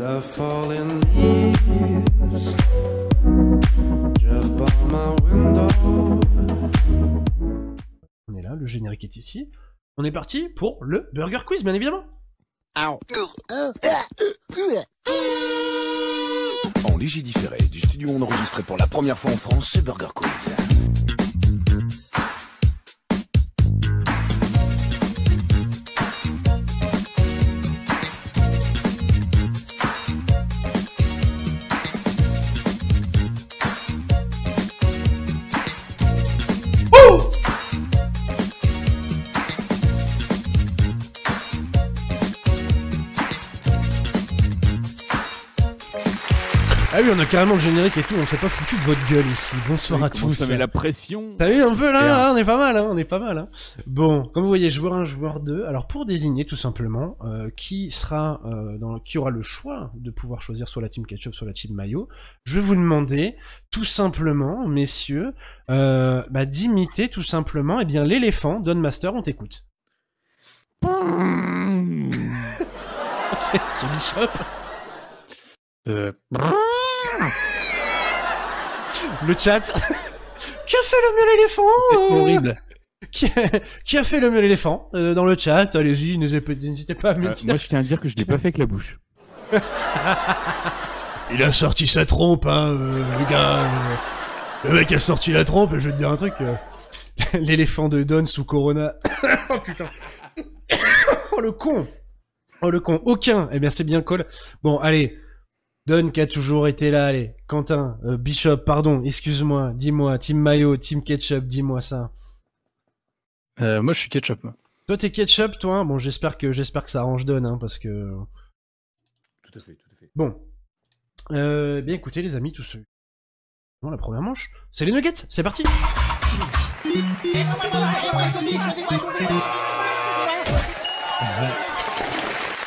the falling leaves just by my window. On est là, le générique est ici. On est parti pour le Burger Quiz, bien évidemment. En légiféré du studio enregistré pour la première fois en France, c'est Burger Quiz. Ah oui, on a carrément le générique et tout, on s'est pas foutu de votre gueule ici. Bonsoir à tous. Ça met la pression. T'as vu un peu là, on est pas mal, hein, on est pas mal. Hein. Bon, comme vous voyez, joueur 1, joueur 2. Alors pour désigner tout simplement qui aura le choix de pouvoir choisir soit la team ketchup, soit la team mayo, je vais vous demander tout simplement, messieurs, d'imiter tout simplement l'éléphant. Don Master, on t'écoute. Ok, c'est Bishop. Le chat. Qui a fait le mieux l'éléphant Horrible. Qui a fait le mieux l'éléphant dans le chat? Allez-y, n'hésitez pas à me dire. Moi, je tiens à dire que je l'ai pas fait avec la bouche. Il a sorti sa trompe, hein, le gars. Le mec a sorti la trompe, et je vais te dire un truc. L'éléphant de Don sous Corona. Oh putain. Oh le con. Oh le con. Aucun. Eh bien, c'est bien Cole. Bon, allez. Don qui a toujours été là, allez. Quentin, Bishop, pardon, excuse-moi, dis-moi, team mayo, team ketchup, dis-moi ça. Moi je suis ketchup. Moi. Toi t'es ketchup, toi? Bon, j'espère que ça arrange Don, hein, parce que... Tout à fait, tout à fait. Bon. Bien écoutez les amis, tous ceux... Bon, la première manche, c'est les nuggets, c'est parti.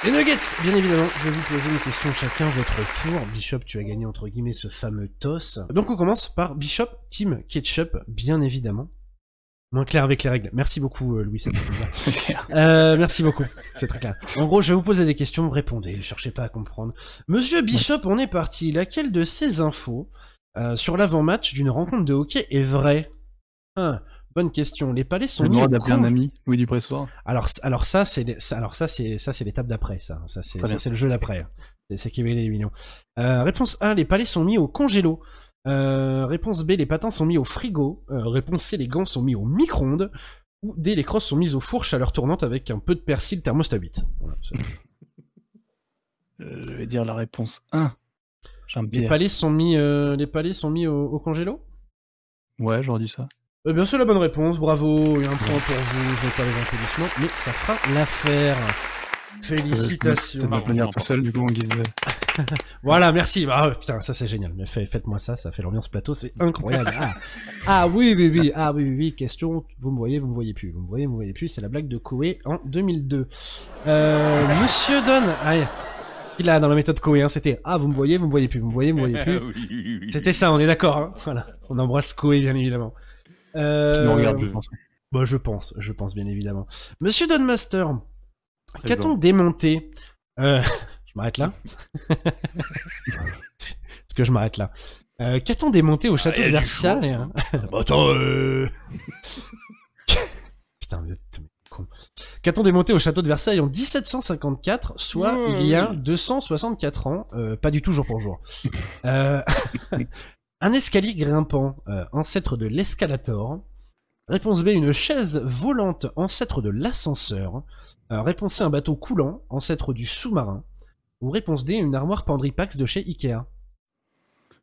Les nuggets, bien évidemment, je vais vous poser une question chacun votre tour. Bishop, tu as gagné entre guillemets ce fameux toss. Donc on commence par Bishop, team ketchup, bien évidemment. Moins clair avec les règles. Merci beaucoup Louis, ça fait plaisir. C'est clair. Merci beaucoup, c'est très clair. En gros, je vais vous poser des questions, vous répondez, cherchez pas à comprendre. Monsieur Bishop, on est parti. Laquelle de ces infos sur l'avant-match d'une rencontre de hockey est vraie? Bonne question. Les palais sont J'ai le mis droit au d'appeler camp. un ami, Louis Dupressoir. Alors ça c'est l'étape d'après ça. Ça c'est le jeu d'après. C'est qui va les millions. Réponse A, les palais sont mis au congélo. Réponse B, les patins sont mis au frigo. Réponse C, les gants sont mis au micro-ondes. Ou D, les crosses sont mises au four chaleur tournante avec un peu de persil thermostat 8. Voilà, Je vais dire la réponse 1. les palais sont mis au congélo. Ouais, j'aurais dit ça. Bien c'est la bonne réponse, bravo, et un point pour vous, je n'ai pas les applaudissements, mais ça fera l'affaire. Félicitations. Je vais me venir tout seul du coup en guise de... Voilà, merci. Ah putain, ça c'est génial. Mais faites-moi ça, ça fait l'ambiance plateau, c'est incroyable. Oui. Question, vous me voyez plus. Vous me voyez plus. C'est la blague de Koé en 2002. Monsieur Don, il a dans la méthode Koé, hein, c'était vous me voyez plus. Vous me voyez plus. Oui. C'était ça, on est d'accord. Hein, voilà, on embrasse Koé bien évidemment. Qui nous regarde, je pense. Bah, je pense bien évidemment. Monsieur Don Master, qu'a-t-on démonté Je m'arrête là. Est-ce que je m'arrête là Qu'a-t-on démonté au château de Versailles hein Bah attends, Putain, vous êtes con. Qu'a-t-on démonté au château de Versailles en 1754, soit il y a 264 ans, pas du tout jour pour jour. Un escalier grimpant, ancêtre de l'escalator. Réponse B, une chaise volante, ancêtre de l'ascenseur. Réponse C, un bateau coulant, ancêtre du sous-marin. Ou réponse D, une armoire Pandripax de chez Ikea.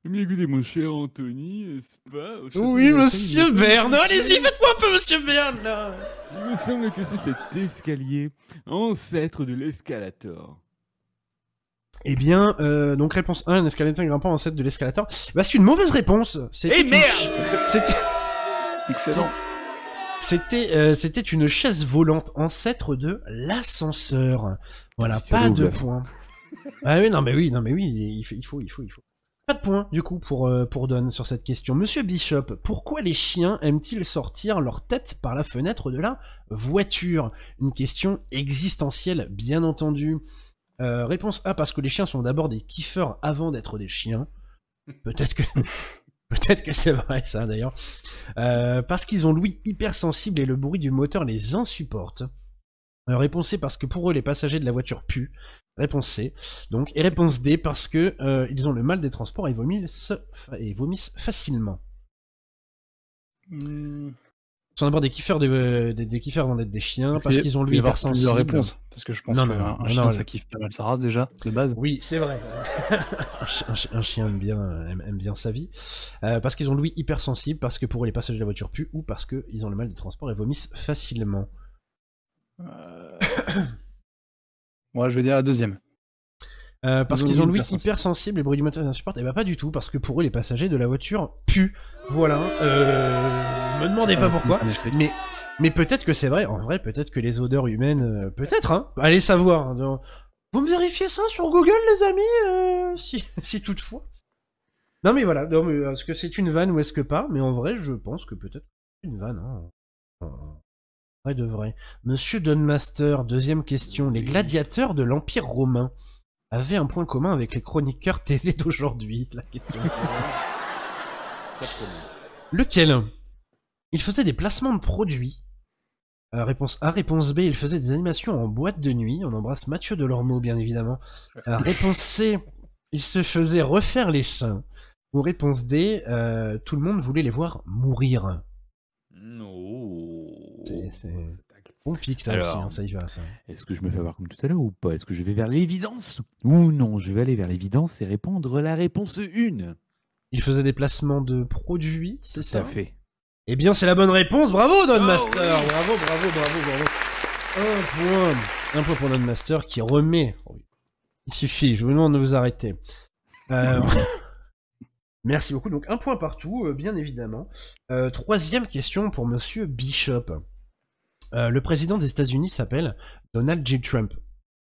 Mais écoutez, mon cher Anthony, n'est-ce pas Oui, monsieur Berne, allez-y, faites-moi un peu monsieur Berne, là. Il me semble que c'est cet escalier, ancêtre de l'escalator. Eh bien, donc réponse 1, un escalator grimpant ancêtre de l'escalator. Bah, c'est une mauvaise réponse. Eh merde Excellent. C'était une chaise volante ancêtre de l'ascenseur. Voilà, Sur pas le de ouvert. points. Ah oui, non mais oui, il faut. Pas de points, du coup, pour Don sur cette question. Monsieur Bishop, pourquoi les chiens aiment-ils sortir leur tête par la fenêtre de la voiture? Une question existentielle, bien entendu. Réponse A, parce que les chiens sont d'abord des kiffeurs avant d'être des chiens. Peut-être que... Peut-être que c'est vrai ça d'ailleurs. Parce qu'ils ont l'ouïe hypersensible et le bruit du moteur les insupporte. Réponse C, parce que pour eux les passagers de la voiture puent. Réponse C. Donc, et réponse D, parce que ils ont le mal des transports et vomissent facilement. Ils sont d'abord des kiffeurs, des kiffeurs avant d'être des chiens, parce qu'ils ont l'ouïe hypersensible. Réponse, parce que je pense qu'un chien, ça kiffe pas mal sa race déjà, de base. Oui, c'est vrai. un chien aime bien sa vie. Parce qu'ils ont l'ouïe hypersensible, parce que pour eux les passagers de la voiture puent, ou parce qu'ils ont le mal des transports et vomissent facilement. Moi, je vais dire la deuxième. Parce qu'ils ont l'ouïe hypersensible et le bruit du moteur les insupporte. Eh ben pas du tout, parce que pour eux les passagers de la voiture puent. Voilà. Me demandez pas pourquoi. Mais peut-être que c'est vrai. En vrai, peut-être que les odeurs humaines, peut-être. Hein. Allez savoir. Hein. Vous me vérifiez ça sur Google, les amis, si toutefois. Non mais voilà. Non, mais est-ce que c'est une vanne ou est-ce que pas? Mais en vrai, je pense que peut-être c'est une vanne. Hein. Vrai de vrai. Monsieur Dunmaster, deuxième question. Les gladiateurs de l'Empire romain avaient un point commun avec les chroniqueurs TV d'aujourd'hui. La question. Lequel? Ils faisaient des placements de produits. Réponse A. Réponse B. Ils faisaient des animations en boîte de nuit. On embrasse Mathieu Delormeau, bien évidemment. Réponse C. Ils se faisaient refaire les seins. Ou réponse D. Tout le monde voulait les voir mourir. C'est bon pic ça. Alors, aussi, hein, ça y va ça. Est-ce que je me fais avoir comme tout à l'heure ou pas? Est-ce que je vais vers l'évidence? Ou non, je vais aller vers l'évidence et répondre la réponse 1. Il faisait des placements de produits, c'est ça? Tout à fait. Eh bien c'est la bonne réponse, bravo Dunmaster. Oui. Bravo. Un point pour Dunmaster qui remet... Il suffit, je vous demande de vous arrêter. Merci beaucoup, donc un point partout, bien évidemment. Troisième question pour Monsieur Bishop. Le président des États-Unis s'appelle Donald J. Trump.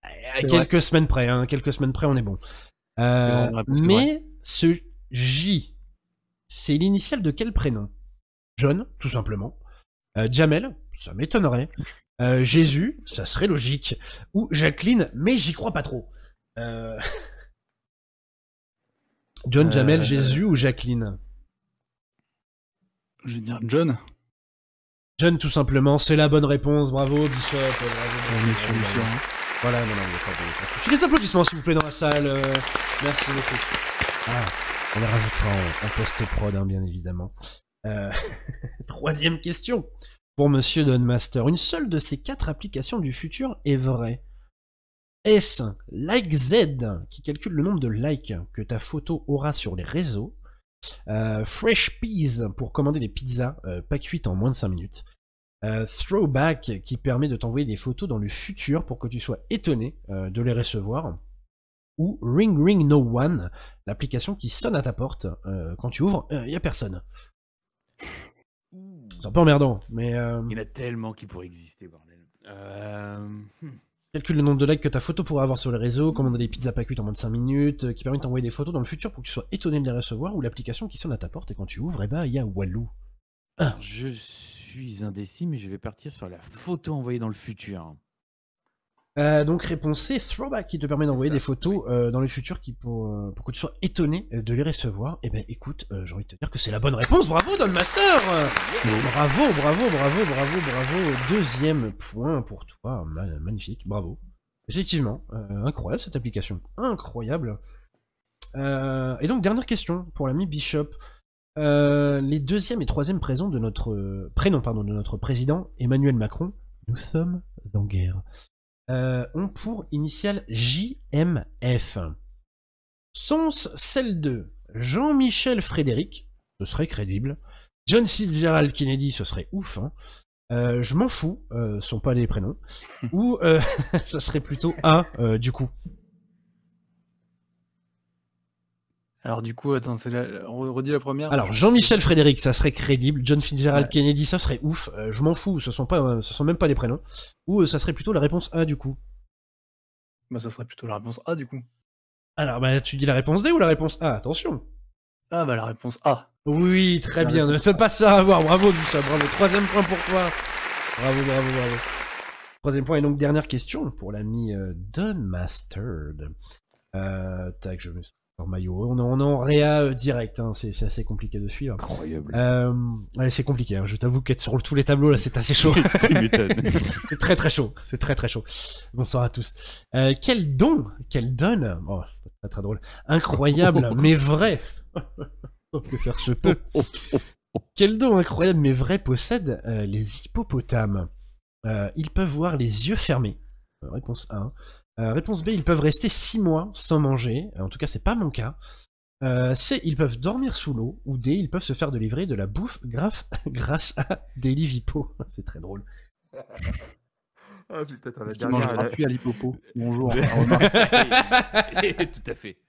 À quelques semaines près, on est bon. Mais ce J, c'est l'initiale de quel prénom? John, tout simplement. Jamel, ça m'étonnerait. Jésus, ça serait logique. Ou Jacqueline, mais j'y crois pas trop. John, Jamel, Jésus ou Jacqueline? Je vais dire John. John, tout simplement, c'est la bonne réponse. Bravo, Bishop. Bravo. On est sur le sur. Voilà, non, il n'y a pas de soucis. Des applaudissements, s'il vous plaît, dans la salle. Merci beaucoup. On les rajoutera en post-prod, hein, bien évidemment. Troisième question pour Monsieur Dunmaster. Une seule de ces 4 applications du futur est vraie. Est-ce LikeZ, qui calcule le nombre de likes que ta photo aura sur les réseaux? Fresh Peas pour commander des pizzas pas cuites en moins de 5 minutes. Throwback qui permet de t'envoyer des photos dans le futur pour que tu sois étonné de les recevoir. Ou Ring Ring No One, l'application qui sonne à ta porte quand tu ouvres, il n'y a personne. C'est un peu emmerdant, mais... Il y en a tellement qui pourraient exister, bordel. Calcule le nombre de likes que ta photo pourra avoir sur les réseaux, commander des pizzas pas cuites en moins de 5 minutes, qui permet de t'envoyer des photos dans le futur pour que tu sois étonné de les recevoir, ou l'application qui sonne à ta porte et quand tu ouvres, eh ben, il y a Walou. Alors, je suis indécis, mais je vais partir sur la photo envoyée dans le futur. Donc réponse C, Throwback, qui te permet d'envoyer des photos dans le futur pour que tu sois étonné de les recevoir. Eh ben écoute, j'ai envie de te dire que c'est la bonne réponse. Bravo Dunmaster. Bravo. Deuxième point pour toi. Magnifique, bravo. Effectivement, incroyable cette application. Incroyable. Et donc dernière question pour l'ami Bishop. Les deuxième et troisième prénoms de notre président Emmanuel Macron, nous sommes en guerre. Ont pour initiale JMF. Sont-ce celles de Jean-Michel Frédéric, ce serait crédible, John Fitzgerald Kennedy, ce serait ouf, hein. Je m'en fous, sont pas les prénoms, ou ça serait plutôt A, du coup. Alors du coup, attends, redis la première. Alors Jean-Michel Frédéric, ça serait crédible. John Fitzgerald Kennedy, ça serait ouf. Je m'en fous, ce sont même pas des prénoms. Ou ça serait plutôt la réponse A du coup. Bah ça serait plutôt la réponse A du coup. Alors bah tu dis la réponse D ou la réponse A? Attention. Ah bah la réponse A. Oui, très bien. Ne te fais pas ça avoir. Bravo Bishop, bravo. Troisième point pour toi. Bravo. Troisième point et donc dernière question pour l'ami Don Mastered. Tac, je mets sur maillot. On est en réa direct, hein. C'est assez compliqué de suivre. Incroyable. Ouais, c'est compliqué, hein. Je t'avoue qu'être sur tous les tableaux là, c'est assez chaud. Tu m'étonnes. C'est très très chaud. C'est très très chaud. Bonsoir à tous. Quel don, quel donne, oh, très très drôle, incroyable, mais vrai. Que faire je peux. Quel don incroyable mais vrai possèdent les hippopotames. Ils peuvent voir les yeux fermés. Réponse 1. Réponse B, ils peuvent rester 6 mois sans manger. En tout cas, c'est pas mon cas. C, ils peuvent dormir sous l'eau. Ou D, ils peuvent se faire délivrer de la bouffe grâce à des livipots. C'est très drôle. Ah putain, t'en as Parce qu'il mange gratuit à l'hippopo. Bonjour. Tout à fait.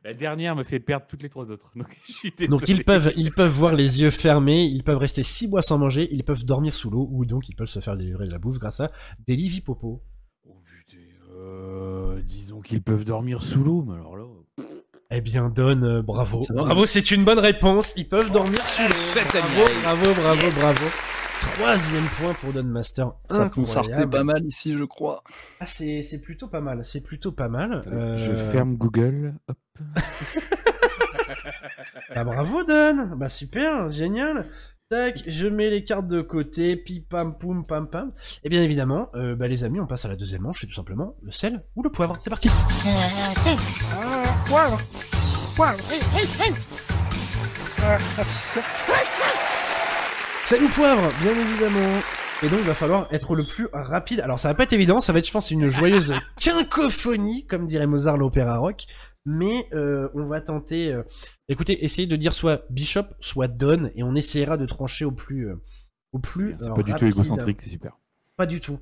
La dernière me fait perdre toutes les 3 autres. Donc, je suis désolé. Donc ils peuvent voir les yeux fermés, ils peuvent rester 6 mois sans manger, ils peuvent dormir sous l'eau, ou donc ils peuvent se faire délivrer de la bouffe grâce à des livipopos. Oh putain, disons qu'ils peuvent dormir sous l'eau, mais alors là... Eh bien Don, bravo. Ça va, Bravo, c'est une bonne réponse, ils peuvent dormir sous l'eau. Bravo. Troisième point pour Don Master, Ça consartait incroyable. pas mal ici, je crois. Ah, c'est plutôt pas mal, Je ferme Google, hop. Bah bravo Don, bah super, génial. Tac, je mets les cartes de côté, pi pam poum pam pam. Et bien évidemment, bah les amis, on passe à la deuxième manche, c'est tout simplement le sel ou le poivre. C'est parti. Sel ou poivre, bien évidemment. Et donc il va falloir être le plus rapide. Alors ça va pas être évident, ça va être je pense une joyeuse quinquophonie, comme dirait Mozart l'opéra rock. Mais on va tenter... Écoutez, essayez de dire soit Bishop, soit Don, et on essaiera de trancher au plus C'est pas du tout égocentrique, c'est super. Pas du tout.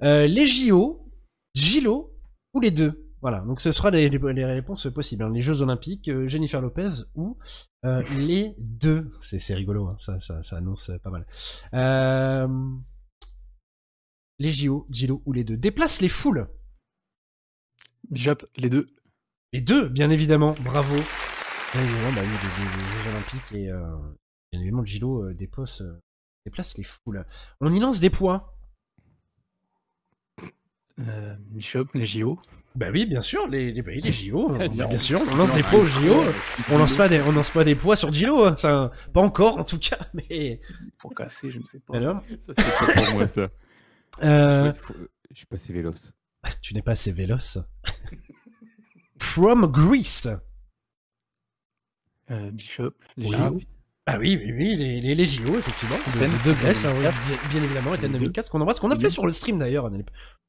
Les JO, Gilo, ou les deux. Voilà, donc ce sera les réponses possibles. Hein. Les Jeux Olympiques, Jennifer Lopez, ou les deux. C'est rigolo, hein. Ça annonce pas mal. Les JO, Gilo, ou les deux. Déplace les foules. Bishop, les deux. Les deux, bien évidemment, bravo. Bien évidemment, bah oui, les Jeux Olympiques et bien évidemment le Gilo déplace les foules. On y lance des poids. Bishop, les JO. Bah oui, bien sûr, les JO, bien sûr, on lance des poids aux JO. On lance pas des poids sur Gilo, hein, ça, pas encore en tout cas, mais... Pour casser, je ne sais pas. Alors, Ça, c'est pas pour moi, ça. Je suis pas assez véloce. tu n'es pas assez véloce. From Greece. Bishop, les Ah JO. oui. Ah oui, les JO, effectivement. De Grèce, hein, oui, bien évidemment, Athènes 2004, ce qu'on embrasse, qu'on a fait sur le stream d'ailleurs.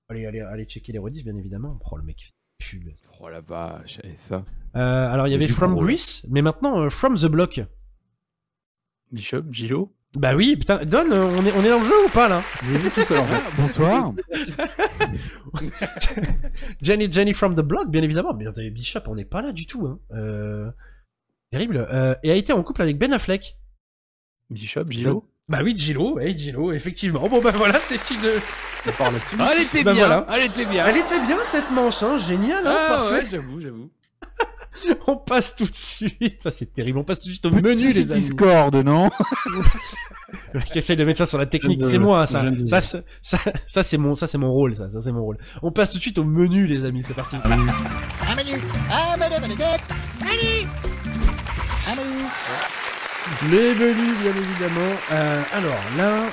Allez checker les rediffs, bien évidemment. Oh, le mec fait pub. Oh la vache, et ça. Alors, il y avait du From gros, là. Greece, mais maintenant, From the Block. Bishop, Gilo. Bah oui, putain, Don, on est dans le jeu ou pas, là? Tout seul en fait. Bonsoir. Jenny from the Block, bien évidemment. Mais Bishop, on n'est pas là du tout, hein. Terrible. Et a été en couple avec Ben Affleck. Bishop, Gilo. Bah oui, Gilo, effectivement. Bon bah voilà, c'est une... On part là-dessus. Ah, elle était Bah bien, voilà. elle était bien. Elle était bien cette manche, hein, génial, hein, parfait. Ouais, j'avoue. On passe tout de suite, ça c'est terrible, on passe tout de suite au menu les amis. Discord, non? Le mec essaye de mettre ça sur la technique, c'est moi, ça c'est mon rôle, ça c'est mon rôle. On passe tout de suite au menu les amis, c'est parti. Les menus, bien évidemment. Alors là,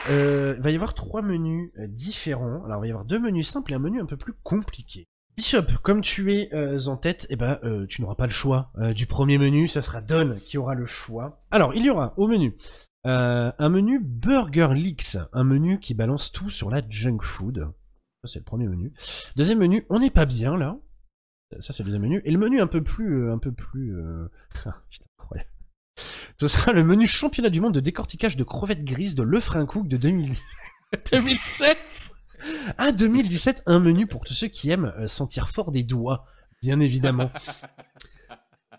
il va y avoir 3 menus différents. Alors il va y avoir 2 menus simples et un menu un peu plus compliqué. Bishop, comme tu es en tête, eh ben, tu n'auras pas le choix du premier menu, ça sera Don qui aura le choix. Alors, il y aura au menu un menu Burger Leaks, un menu qui balance tout sur la junk food. Ça, c'est le premier menu. Deuxième menu, on n'est pas bien là. Ça, c'est le deuxième menu. Et le menu un peu plus... Putain, incroyable. Ce sera le menu championnat du monde de décortiquage de crevettes grises de Lefrancouc de 2007. Ah, 2017, un menu pour tous ceux qui aiment sentir fort des doigts, bien évidemment.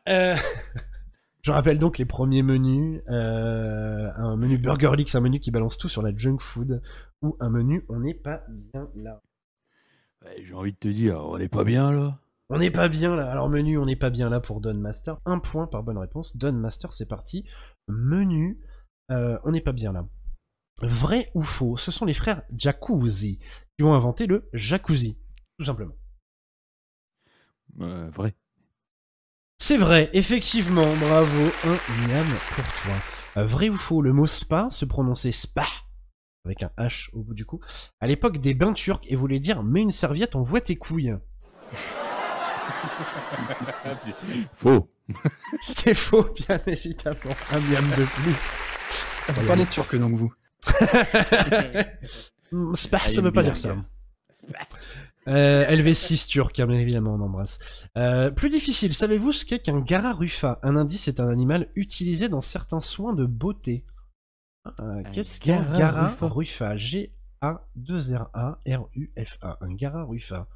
Je rappelle donc les premiers menus. Un menu Burger Leaks, un menu qui balance tout sur la junk food, ou un menu on n'est pas bien là. Ouais, j'ai envie de te dire, on n'est pas bien là. On n'est pas bien là. Alors menu, on n'est pas bien là pour Don Master. 1 point par bonne réponse. Don Master, c'est parti. Menu, on n'est pas bien là. Vrai ou faux, ce sont les frères Jacuzzi qui ont inventé le jacuzzi, tout simplement. Vrai. C'est vrai, effectivement, bravo, un miam pour toi. Vrai ou faux, le mot spa se prononçait spa, avec un H au bout du coup, à l'époque des bains turcs et voulait dire mets une serviette, on voit tes couilles. Faux. C'est faux, bien évidemment, un miam de plus. Vous parlez turc donc vous. Spa, ça veut pas dire ça. LV6 turc, hein, bien évidemment, on embrasse. Plus difficile, savez-vous ce qu'est qu'un gara rufa? Un indice est un animal utilisé dans certains soins de beauté. Qu'est-ce qu'un gara rufa? G-A-2-R-A-R-U-F-A. Un gara rufa.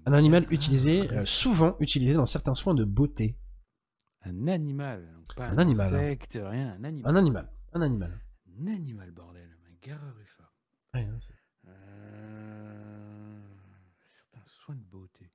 Un animal utilisé, souvent utilisé dans certains soins de beauté. Un animal, donc pas Un un animal. insecte, rien, un animal. Un animal. Un animal. Un animal, bordel. Un gararufa. Ouais, hein, c'est- Certains soins de beauté.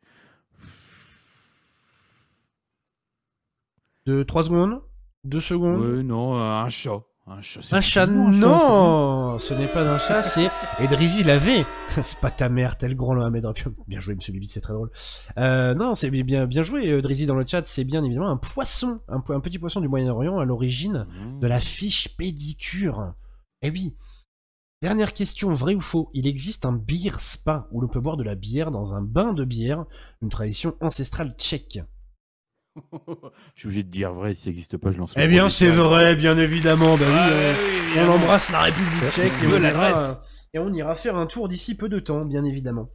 3 secondes 2 secondes Non, un chat. Un chat, c'est Un chat, effectivement un non, ce n'est pas un chat, c'est Edrizi l'avait. C'est pas ta mère, tel grand Mohamed Rapion. Bien joué, monsieur Bibi, c'est très drôle. Non, c'est bien joué, Drizzy dans le chat. C'est bien évidemment un poisson, un petit poisson du Moyen-Orient à l'origine de la fiche pédicure. Eh oui. Dernière question, vrai ou faux? Il existe un beer spa où l'on peut boire de la bière dans un bain de bière, une tradition ancestrale tchèque. Je suis obligé de dire vrai, s'il n'existe pas, je lance. Eh bien, c'est vrai, bien évidemment. Bah oui, on embrasse la République tchèque et on ira faire un tour d'ici peu de temps, bien évidemment.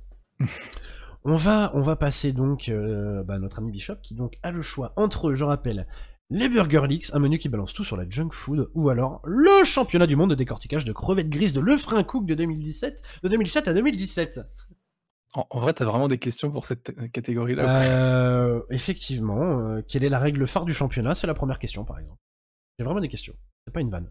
on va passer donc notre ami Bishop qui donc a le choix entre, je rappelle, les Burger Leaks, un menu qui balance tout sur la junk food, ou alors le championnat du monde de décortiquage de crevettes grises de Lefrain Cook de 2017 à 2017. En vrai, t'as vraiment des questions pour cette catégorie-là. Effectivement, quelle est la règle phare du championnat? C'est la première question, par exemple. J'ai vraiment des questions. C'est pas une vanne.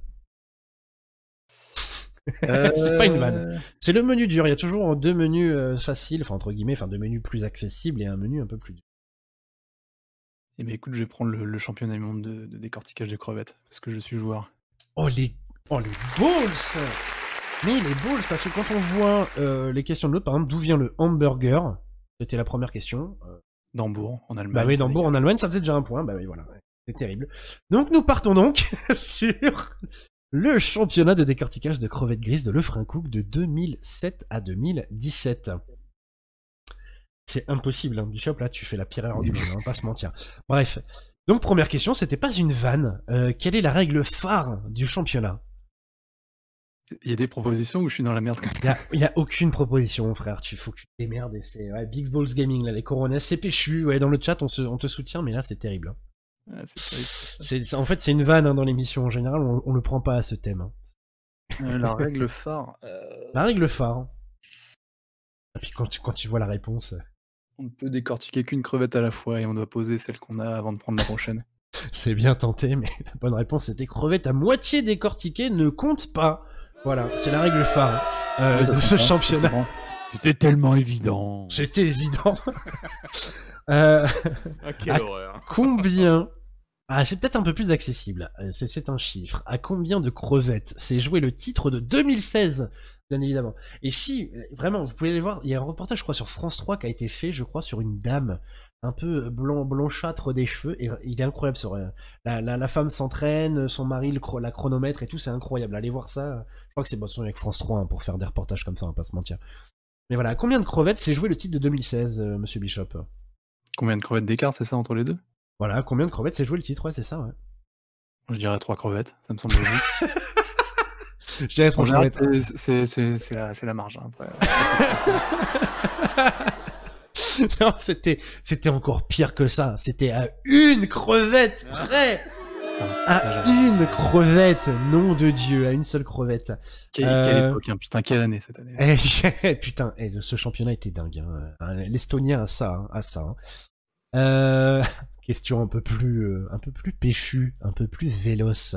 C'est pas une vanne. C'est le menu dur. Il y a toujours deux menus faciles, enfin entre guillemets, enfin deux menus plus accessibles et un menu un peu plus dur. Eh bien écoute, je vais prendre le championnat du monde de décortiquage de crevettes, parce que je suis joueur. Oh les balls! Mais les balls, parce que quand on voit les questions de l'autre, par exemple, d'où vient le hamburger? C'était la première question. D'Hambourg, en Allemagne. Bah oui, d'Hambourg en Allemagne, ça faisait déjà un point. Bah oui, voilà. C'est terrible. Donc nous partons donc sur le championnat de décortiquage de crevettes grises de Lefrain Cook de 2007 à 2017. C'est impossible, hein. Bishop, là, tu fais la pire erreur du monde, hein, pas se mentir. Bref. Donc première question, c'était pas une vanne. Quelle est la règle phare du championnat? Il y a des propositions où je suis dans la merde comme ça. Il y a aucune proposition, frère. Faut que tu te démerdes. Et c'est Big Balls Gaming, là, les Coronas, c'est péchu. Ouais, dans le chat, on te soutient, mais là, c'est terrible. Hein. Ah, c'est terrible. En fait, c'est une vanne hein, dans l'émission. En général, on le prend pas à ce thème. Hein. La règle phare. La règle phare. Et puis quand tu vois la réponse. On ne peut décortiquer qu'une crevette à la fois et on doit poser celle qu'on a avant de prendre la prochaine. C'est bien tenté, mais la bonne réponse c'était crevette à moitié décortiquée ne compte pas. Voilà, c'est la règle phare de ce championnat. C'était tellement évident. C'était évident. Quelle horreur. Combien... Ah, c'est peut-être un peu plus accessible. C'est un chiffre. À combien de crevettes s'est joué le titre de 2016, bien évidemment. Et si, vraiment, vous pouvez aller voir, il y a un reportage, je crois, sur France 3 qui a été fait, je crois, sur une dame un peu blanchâtre des cheveux, et il est incroyable. La femme s'entraîne, son mari la chronomètre et tout, c'est incroyable. Allez voir ça. Je crois que c'est bon avec France 3 hein, pour faire des reportages comme ça, on va pas se mentir. Mais voilà, à combien de crevettes s'est joué le titre de 2016, monsieur Bishop? Combien de crevettes d'écart, c'est ça, entre les deux? Voilà, combien de crevettes s'est joué le titre? Ouais, c'est ça, ouais. Je dirais 3 crevettes, ça me semble logique. Je dirais 3 crevettes. C'est la marge, hein, après. Non, c'était encore pire que ça. C'était à une crevette près. À une crevette, nom de Dieu, à une seule crevette. Quelle époque, hein, putain, quelle année cette année. Putain, ce championnat était dingue. Hein. L'Estonien a ça. Question un peu plus péchue, un peu plus véloce.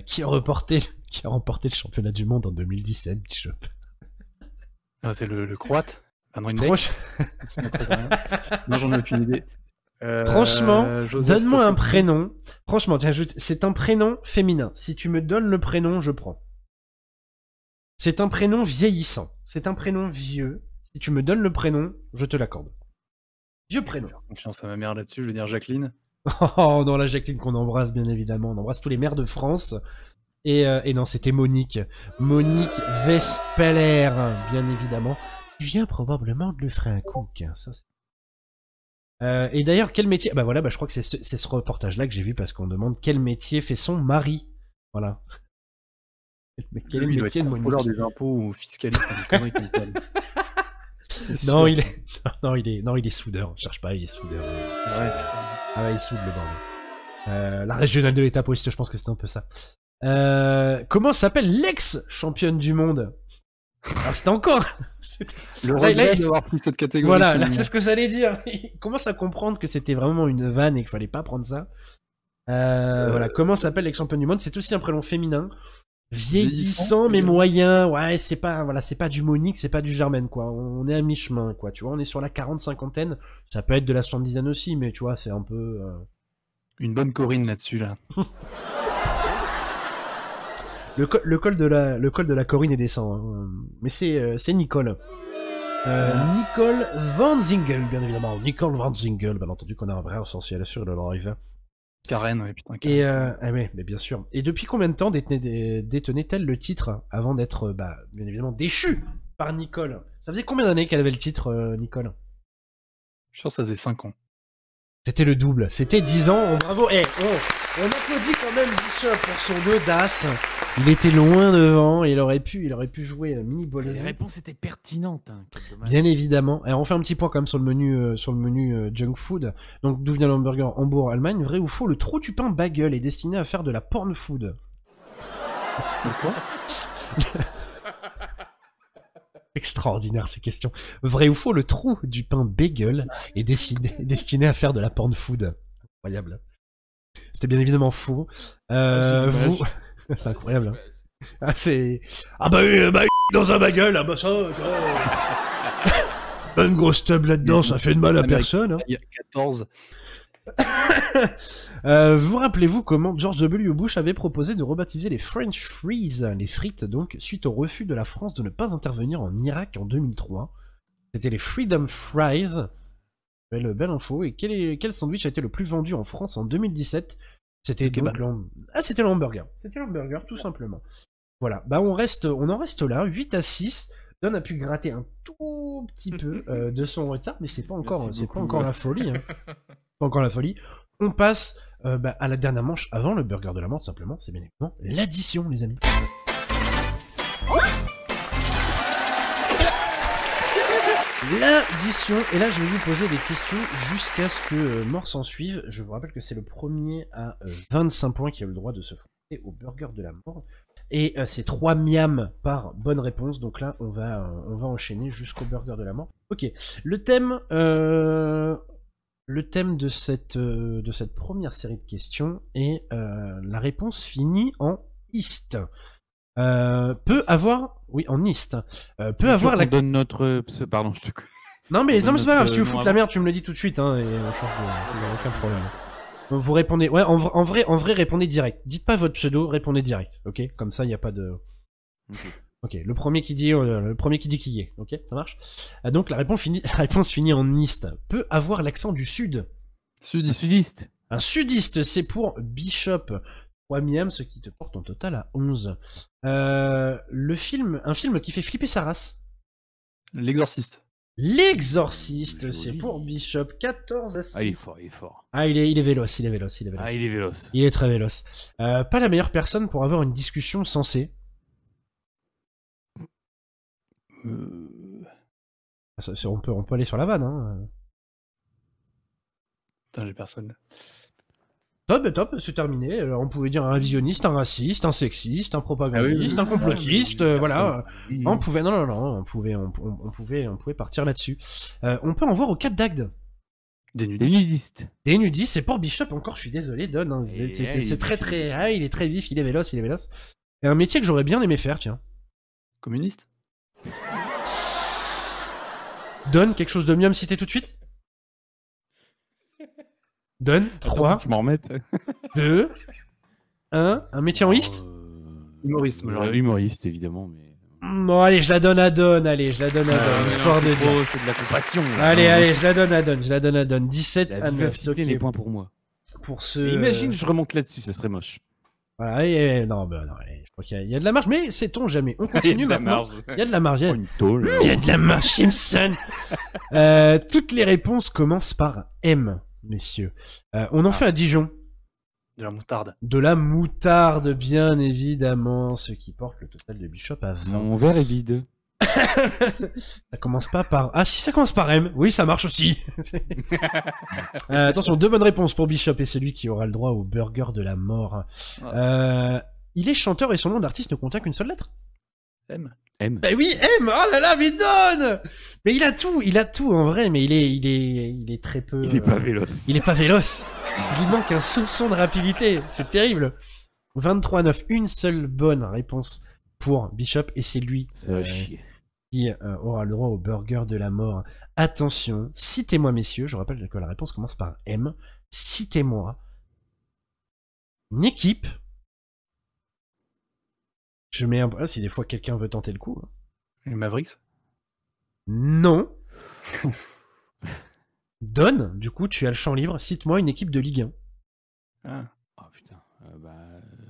Qui a remporté le championnat du monde en 2017, Bishop? Ah, c'est le croate. Franchement, non, j'en ai aucune idée. Franchement, donne-moi un Stassi. prénom. Franchement, tiens, c'est un prénom féminin. Si tu me donnes le prénom, je prends. C'est un prénom vieillissant. C'est un prénom vieux. Si tu me donnes le prénom, je te l'accorde. Vieux prénom. Faire confiance à ma mère là-dessus, je vais dire Jacqueline. Oh non, la Jacqueline qu'on embrasse bien évidemment. On embrasse tous les maires de France. Et non, c'était Monique. Monique Vespeler, bien évidemment. Tu viens probablement de le faire un cook. Ça, et d'ailleurs, quel métier... Bah voilà, je crois que c'est ce reportage-là que j'ai vu parce qu'on demande quel métier fait son mari. Voilà. Mais quel est Lui, il le doit métier être de Monique? contrôleur des impôts ou fiscaliste. Une connerie comme ça, lui. C'est Non, sûr. il est soudeur. Je cherche pas, il est soudeur. Ah ouais, putain. Ah ouais, il soude le bordel. La régionale de l'étape ouest, je pense que c'était un peu ça. Comment s'appelle l'ex-championne du monde? Alors c'était encore... Le Là, regret là, d'avoir pris cette catégorie. Voilà, là finalement. c'est ce que j'allais dire. Il commence à comprendre que c'était vraiment une vanne et qu'il fallait pas prendre ça. Voilà, comment s'appelle l'ex-championne du monde? C'est aussi un prénom féminin. Vieillissant mais moyen. Ouais, c'est pas du Monique, c'est pas du Germaine quoi. On est à mi-chemin quoi, tu vois, on est sur la 40-50aine. Ça peut être de la 70aine aussi, mais tu vois, c'est un peu Une bonne Corinne là-dessus, là. le col de la Corinne est décent, hein. Mais c'est Nicole. Nicole Van Zingel, bien évidemment. Nicole Van Zingel, bien entendu qu'on a un vrai essentiel sur le live. Karen, ouais, putain. Et Karen, ouais, mais bien sûr. Et depuis combien de temps détenait-elle le titre avant d'être, bien évidemment, déchue par Nicole? Ça faisait combien d'années qu'elle avait le titre, Nicole? je suis sûr que ça faisait 5 ans. C'était le double. C'était 10 ans. Bravo. On applaudit quand même Bishop pour son audace. Il était loin devant. Et il aurait pu jouer mini Les Ballsy. réponses étaient pertinentes. Hein. Quel dommage. Bien évidemment. Alors on fait un petit point quand même sur le menu junk food. Donc d'où vient le hamburger? Hambourg, Allemagne. Vrai ou faux? Le trou du pain bagel est destiné à faire de la porn food. Quoi? Extraordinaire ces questions. Vrai ou faux? Le trou du pain bagel est destiné à faire de la porn food. Incroyable. C'était bien évidemment faux. Vous... c'est incroyable. Hein. Ah c'est... Ah bah dans un bagel, ah bah ça... Une grosse tub là-dedans, ça fait de mal à personne. Hein. Il y a 14. Vous rappelez-vous comment George W. Bush avait proposé de rebaptiser les French Fries, les frites donc, suite au refus de la France de ne pas intervenir en Irak en 2003. C'était les Freedom Fries. Belle info. Et quel sandwich a été le plus vendu en France en 2017? C'était donc c'était le hamburger. C'était le hamburger, tout simplement. Voilà. Bah on en reste là, 8 à 6. Don a pu gratter un tout petit peu de son retard, mais c'est pas encore la folie. Hein. Pas encore la folie. On passe à la dernière manche avant le burger de la mort, simplement. C'est bien évidemment l'addition, les amis. L'addition, et là je vais vous poser des questions jusqu'à ce que mort s'en suive. Je vous rappelle que c'est le premier à 25 points qui a le droit de se fronter au burger de la mort. Et c'est 3 miams par bonne réponse, donc là on va enchaîner jusqu'au burger de la mort. Ok, le thème de cette première série de questions est la réponse finit en ist. Peut avoir... Oui, en ist. Peut avoir la... donne notre... Pardon, je te... Non mais c'est pas grave, si tu veux nom foutre la merde, tu me le dis tout de suite, hein, et on change de... aucun problème. Donc, vous répondez... Ouais, en vrai, répondez direct. Dites pas votre pseudo, répondez direct, ok? Comme ça, il n'y a pas de... Ok, le premier qui dit qui y est, ok? Ça marche? Donc la réponse finit en ist. Peut avoir l'accent du sud. Sudiste. Un sudiste, c'est pour Bishop. 3 miams, ce qui te porte en total à 11. Un film qui fait flipper sa race. L'exorciste. L'exorciste, c'est Joli. pour Bishop. 14 à 6. Ah, il est fort. Ah, il est véloce. Ah, il est véloce. Il est très véloce. Pas la meilleure personne pour avoir une discussion sensée. On peut aller sur la vanne, hein. Putain, j'ai personne. Top, c'est terminé. On pouvait dire un visionniste, un raciste, un sexiste, un propagandiste, Ah oui. un complotiste, voilà. Oui. On pouvait, non, on pouvait partir là-dessus. On peut en voir au Cap d'Agde. Des Des nudistes. nudistes. Des nudistes, c'est pour Bishop encore, je suis désolé, Don. Hein, Et c'est très, ah, il est très vif, il est véloce. Et un métier que j'aurais bien aimé faire, tiens. Communiste. Don, quelque chose de mieux à me citer tout de suite? Don, 3, Tu m'en remettes 2, 1, un métier en ist? Humoriste, moi, j'aurais dit. Humoriste, évidemment, mais... Bon, allez, je la donne à Don, histoire de dire. C'est de la compassion. là. Allez, je la donne à Don, 17 La à 9, diversité, les ok, points pour moi. pour ce... Mais imagine, je remonte là-dessus, ça serait moche. Voilà, non, allez, je crois qu'il y a de la marge, mais sait-on jamais. On continue maintenant. Il y a de la marge, Oh, une tôle. il y a de la marge, Simpson. Toutes les réponses commencent par M, messieurs. On en fait à Dijon. De la moutarde. De la moutarde, bien évidemment, ce qui porte le total de Bishop à 20. Mon verre est vide. Ça commence pas par... Ah si, ça commence par M. Oui, ça marche aussi. Attention, 2 bonnes réponses pour Bishop et celui qui aura le droit au burger de la mort. Il est chanteur et son nom d'artiste ne contient qu'une seule lettre. M. M. Eh oui, M. Oh là là, mais donne. Mais il a tout en vrai, mais il est très peu... Il est pas véloce. Il est pas véloce. Il lui manque un soupçon de rapidité. C'est terrible. 23-9, une seule bonne réponse pour Bishop et c'est lui Ça va chier. qui aura le droit au burger de la mort. Attention, citez-moi messieurs, je rappelle que la réponse commence par M. Citez-moi une équipe. Je mets un... Ah, si des fois quelqu'un veut tenter le coup. Les Mavericks. Non. Donne, du coup, tu as le champ libre. Cite-moi une équipe de Ligue 1. Ah. Oh putain.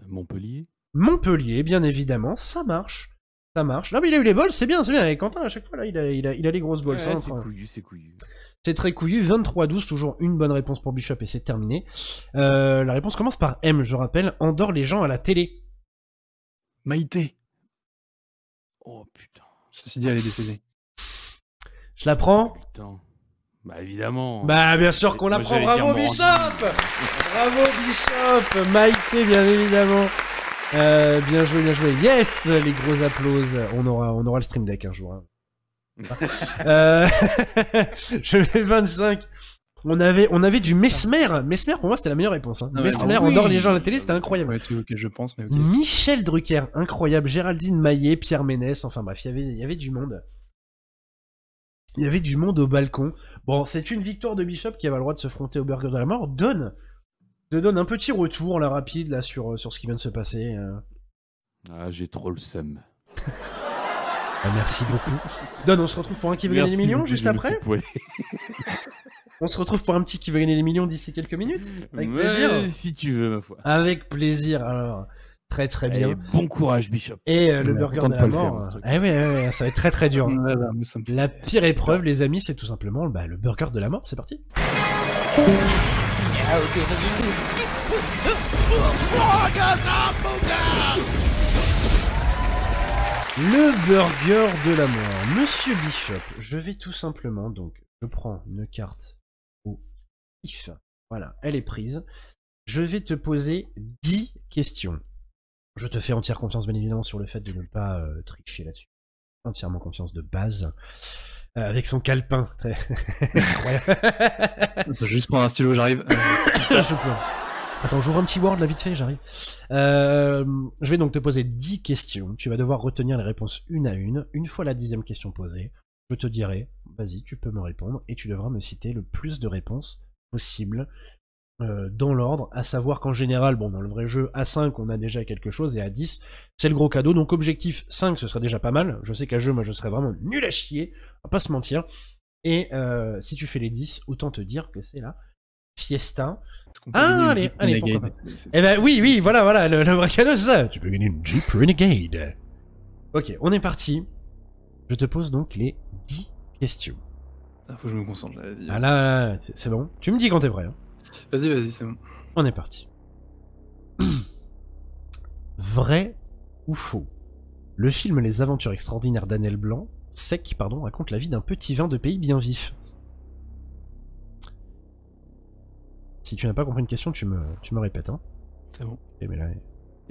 Montpellier. Montpellier, bien évidemment, ça marche. Ça marche. Non, mais il a eu les bols, c'est bien. Et Quentin, à chaque fois, là, il a les grosses bols. Ouais, c'est couillu. C'est très couillu. 23-12, toujours une bonne réponse pour Bishop et c'est terminé. La réponse commence par M, je rappelle. Endort les gens à la télé. Maïté. Oh putain. Ceci dit, elle est décédée. Je la prends. Putain. Bah évidemment. Bah, bien sûr qu'on la Moi, prend. j'allais dire Bravo, Morandini. Bishop. Bravo, Bishop. Maïté, bien évidemment. Bien joué, bien joué. Yes, les gros applauses. On aura le stream deck un jour. Hein. Je mets 25. On avait du Mesmer. Mesmer, pour moi, c'était la meilleure réponse. Hein. Ah ouais, Mesmer, oui. endort les gens à la télé, c'était incroyable. Ouais, tout ok, je pense, mais ok. Michel Drucker, incroyable. Géraldine Maillet, Pierre Ménès, enfin bref, il y avait du monde. Il y avait du monde au balcon. Bon, c'est une victoire de Bishop qui avait le droit de se fronter au burger de la mort. Je donne un petit retour, là, rapide, là, sur ce qui vient de se passer. Ah, j'ai trop le seum. Merci beaucoup. Don, on se retrouve pour un qui veut gagner les millions juste après. On se retrouve pour un petit qui veut gagner les millions d'ici quelques minutes. Avec plaisir. Si tu veux, ma foi. Avec plaisir. Alors, très très bien. Allez, bon courage, Bishop. Et le burger content de de la pas le faire, mort. ce truc. Ouais, ça va être très très dur. Ouais, bah, mais ça me fait- La pire épreuve, les amis, c'est tout simplement le burger de la mort. C'est parti. Le burger de la mort. Monsieur Bishop, je vais tout simplement, donc, je prends une carte au pif. Voilà, elle est prise. Je vais te poser 10 questions. Je te fais entière confiance, bien évidemment, sur le fait de ne pas tricher là-dessus. Entièrement confiance de base. Avec son calepin, très incroyable. Je vais juste prendre un stylo, j'arrive. Je peux. Attends, j'ouvre un petit Word là vite fait, j'arrive. Je vais donc te poser 10 questions. Tu vas devoir retenir les réponses une à une. Une fois la 10e question posée, je te dirai, vas-y, tu peux me répondre et tu devras me citer le plus de réponses possible dans l'ordre, à savoir qu'en général, bon, dans le vrai jeu, à 5, on a déjà quelque chose et à 10, c'est le gros cadeau. Donc objectif 5, ce serait déjà pas mal. Je sais qu'à jeu, moi, je serais vraiment nul à chier, on va pas se mentir. Et si tu fais les 10, autant te dire que c'est la fiesta. Est-ce qu'on peut gagner une allez, Jeep allez, Renegade pourquoi pas. Eh ben oui, voilà, le vrai cadeau, c'est ça. Tu peux gagner une Jeep Renegade. Ok, on est parti. Je te pose donc les 10 questions. Ah, faut que je me concentre, là, vas-y. Ah là, c'est bon. Tu me dis quand t'es prêt. Hein. Vas-y, c'est bon. On est parti. Vrai ou faux? Le film Les Aventures extraordinaires d'Annelle Blanc, raconte la vie d'un petit vin de pays bien vif. Si tu n'as pas compris une question, tu me répètes. Hein. C'est bon. Eh, mais là,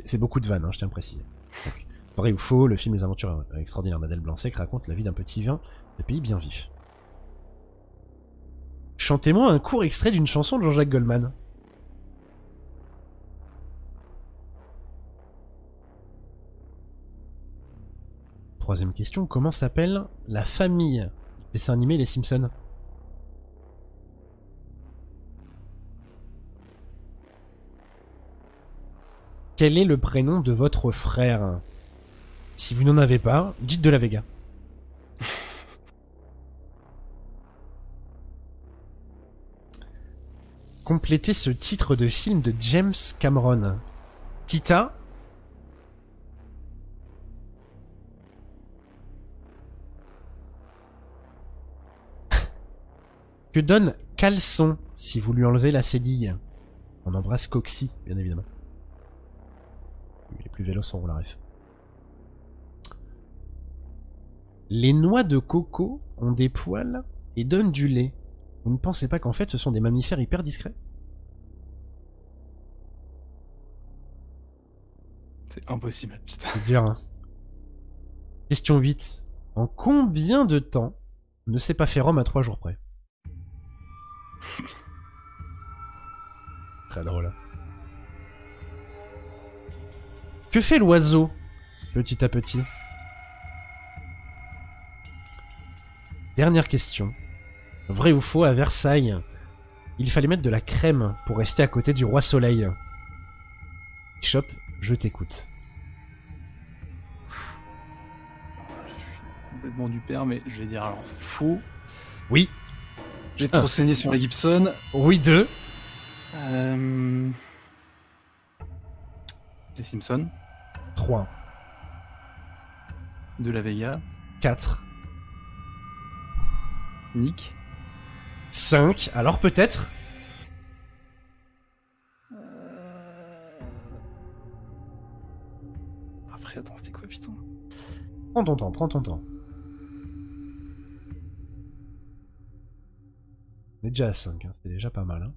c'est beaucoup de vannes, hein, je tiens à préciser. Donc, vrai ou faux, le film Les Aventures extraordinaires d'Annelle Blanc-Sec raconte la vie d'un petit vin de pays bien vif. Chantez-moi un court extrait d'une chanson de Jean-Jacques Goldman. Troisième question, comment s'appelle la famille du dessin animé Les Simpsons? Quel est le prénom de votre frère? Si vous n'en avez pas, dites de la Vega. Complétez ce titre de film de James Cameron. Tita. Que donne Caleçon si vous lui enlevez la cédille? On embrasse Coxy, bien évidemment. Les plus vélos sont la ref. Les noix de coco ont des poils et donnent du lait. Vous ne pensez pas qu'en fait ce sont des mammifères hyper discrets? C'est impossible, putain. C'est dur, hein. Question 8. En combien de temps ne s'est pas fait Rome à 3 jours près? Très drôle. Que fait l'oiseau petit à petit? Dernière question. Vrai ou faux, à Versailles, il fallait mettre de la crème pour rester à côté du roi Soleil. Bishop, je t'écoute. Je suis complètement du père, mais je vais dire alors faux. Oui. J'ai trop saigné sur les Gibson. Oui, 2. Les Simpsons. 3. De la Vega. 4. Nick. 5. Alors peut-être. Après, attends, c'était quoi, putain? Prends ton temps, prends ton temps. On est déjà à 5, hein. C'est déjà pas mal. Hein.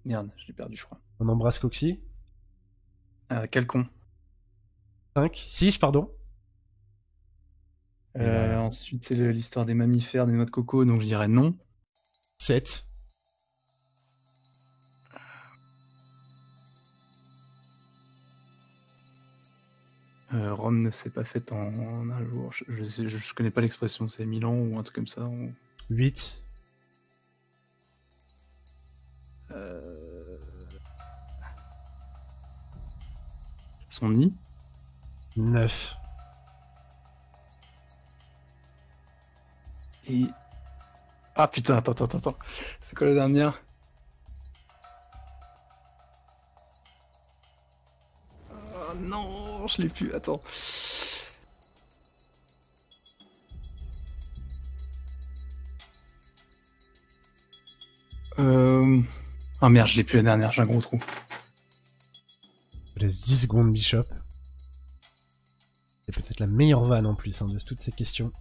Merde, je l'ai perdu, je crois. On embrasse Coxy. Quel con. 5. 6, pardon. Ensuite, c'est l'histoire des mammifères, des noix de coco, donc je dirais non. 7. Rome ne s'est pas faite en un jour. Je connais pas l'expression, c'est 1000 ans ou un truc comme ça. 8. Son nid. 9. Et... Ah putain, attends. C'est quoi la dernière? Oh non, je l'ai plus, attends. Ah merde, je l'ai plus la dernière, j'ai un gros trou. Je laisse 10 secondes, Bishop. C'est peut-être la meilleure vanne en plus hein, de toutes ces questions.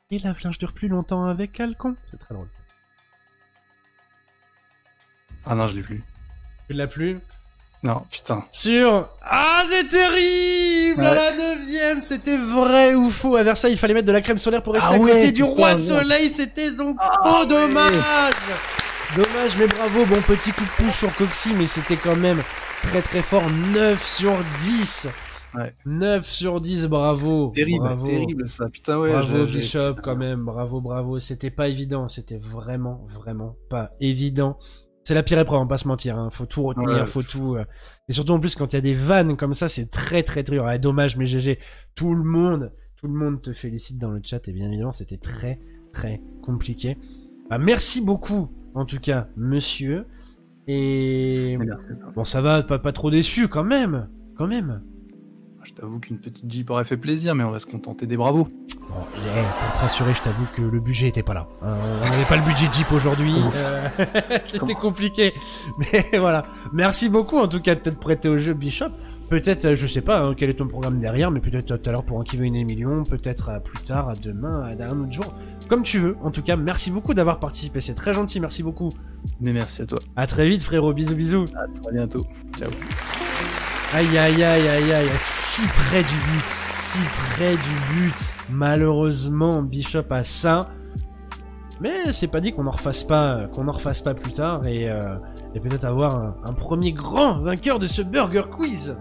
Et la flinche dure plus longtemps avec Alcon. C'est très drôle. Ah non, je l'ai plus. Tu l'as plus? Non, putain. Sur... Ah, c'est terrible! Ouais. À la 9ème, c'était vrai ou faux? À Versailles, il fallait mettre de la crème solaire pour rester Ah à côté ouais, du putain, roi non. soleil. C'était donc Ah faux, ouais. dommage! Dommage, mais bravo. Bon, petit coup de pouce sur Coxy, mais c'était quand même très très fort. 9 sur 10. Ouais. 9 sur 10, bravo. Terrible, Bravo. terrible ça, putain ouais. Bravo j'ai- Bishop quand même, bravo, c'était pas évident, c'était vraiment pas évident. C'est la pire épreuve, on va pas se mentir, hein. Faut tout retenir, Ouais. faut tout... Et surtout en plus quand il y a des vannes comme ça, c'est très dur. Ah, dommage mais GG, tout le monde te félicite dans le chat et bien évidemment c'était très compliqué. Bah, merci beaucoup en tout cas monsieur, et... Merci à toi. Bon ça va, pas trop déçu quand même. Je t'avoue qu'une petite Jeep aurait fait plaisir, mais on va se contenter des bravos. Bon, pour te rassurer, je t'avoue que le budget était pas là. On n'avait pas le budget Jeep aujourd'hui. C'était compliqué. Mais voilà. Merci beaucoup en tout cas de t'être prêté au jeu Bishop. Peut-être, je sais pas hein, quel est ton programme derrière, mais peut-être tout à l'heure pour un qui veut une million, peut-être plus tard, à demain, à un autre jour. Comme tu veux. En tout cas, merci beaucoup d'avoir participé. C'est très gentil. Merci beaucoup. Mais merci à toi. À très vite frérot. Bisous. À très bientôt. Ciao. Aïe, si près du but. Malheureusement, Bishop a ça. Mais c'est pas dit qu'on en refasse pas plus tard et peut-être avoir un premier grand vainqueur de ce Burger Quiz.